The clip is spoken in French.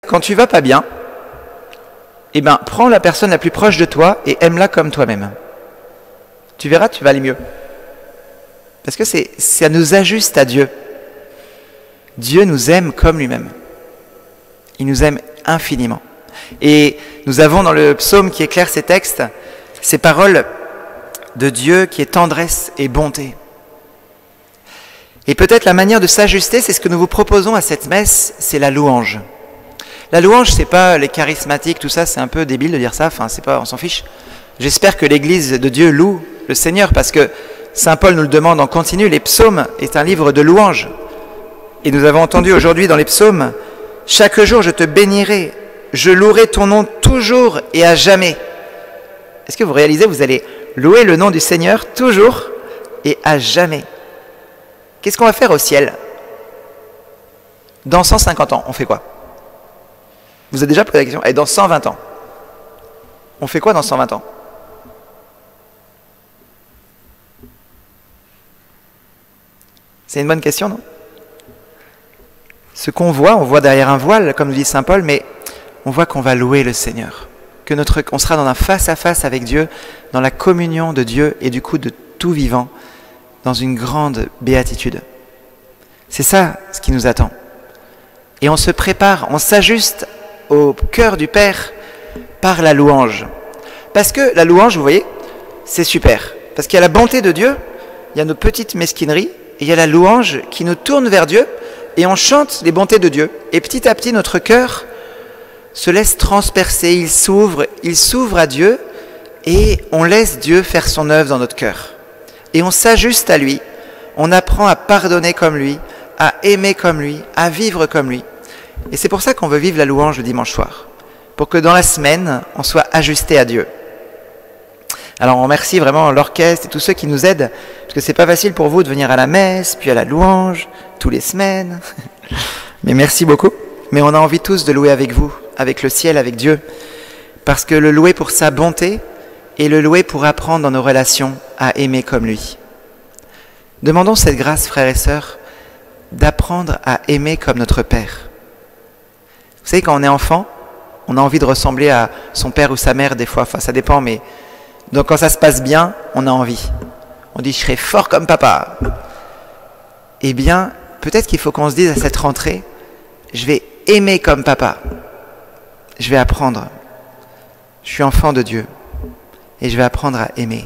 quand tu vas pas bien, eh ben, prends la personne la plus proche de toi et aime-la comme toi-même. Tu verras, tu vas aller mieux. Parce que ça nous ajuste à Dieu. Dieu nous aime comme lui-même. Il nous aime infiniment. Et nous avons dans le psaume qui éclaire ces textes, ces paroles de Dieu qui est tendresse et bonté. Et peut-être la manière de s'ajuster, c'est ce que nous vous proposons à cette messe, c'est la louange. La louange, c'est pas les charismatiques, tout ça, c'est un peu débile de dire ça, enfin, c'est pas, on s'en fiche. J'espère que l'Église de Dieu loue le Seigneur, parce que Saint Paul nous le demande en continu, les psaumes est un livre de louange. Et nous avons entendu aujourd'hui dans les psaumes, « Chaque jour je te bénirai, je louerai ton nom toujours et à jamais. » Est-ce que vous réalisez, vous allez louer le nom du Seigneur toujours et à jamais. Qu'est-ce qu'on va faire au ciel? Dans 150 ans, on fait quoi? Vous avez déjà posé la question? Et dans 120 ans, on fait quoi dans 120 ans? C'est une bonne question, non? Ce qu'on voit, on voit derrière un voile, comme nous dit Saint Paul, mais on voit qu'on va louer le Seigneur. On sera dans un face-à-face avec Dieu, dans la communion de Dieu et du coup de tout vivant, dans une grande béatitude. C'est ça ce qui nous attend. Et on se prépare, on s'ajuste au cœur du Père par la louange. Parce que la louange, vous voyez, c'est super. Parce qu'il y a la bonté de Dieu, il y a nos petites mesquineries, et il y a la louange qui nous tourne vers Dieu, et on chante les bontés de Dieu. Et petit à petit, notre cœur se laisse transpercer, il s'ouvre à Dieu, et on laisse Dieu faire son œuvre dans notre cœur. Et on s'ajuste à lui, on apprend à pardonner comme lui, à aimer comme lui, à vivre comme lui. Et c'est pour ça qu'on veut vivre la louange le dimanche soir, pour que dans la semaine, on soit ajusté à Dieu. Alors on remercie vraiment l'orchestre et tous ceux qui nous aident, parce que c'est pas facile pour vous de venir à la messe, puis à la louange, tous les semaines. Mais merci beaucoup. Mais on a envie tous de louer avec vous, avec le ciel, avec Dieu, parce que le louer pour sa bonté et le louer pour apprendre dans nos relations à aimer comme lui. Demandons cette grâce, frères et sœurs, d'apprendre à aimer comme notre Père. Vous savez, quand on est enfant, on a envie de ressembler à son père ou sa mère des fois, enfin ça dépend, mais donc quand ça se passe bien, on a envie. On dit « je serai fort comme papa ». Eh bien, peut-être qu'il faut qu'on se dise à cette rentrée « je vais aimer comme papa ». Je vais apprendre. Je suis enfant de Dieu et je vais apprendre à aimer.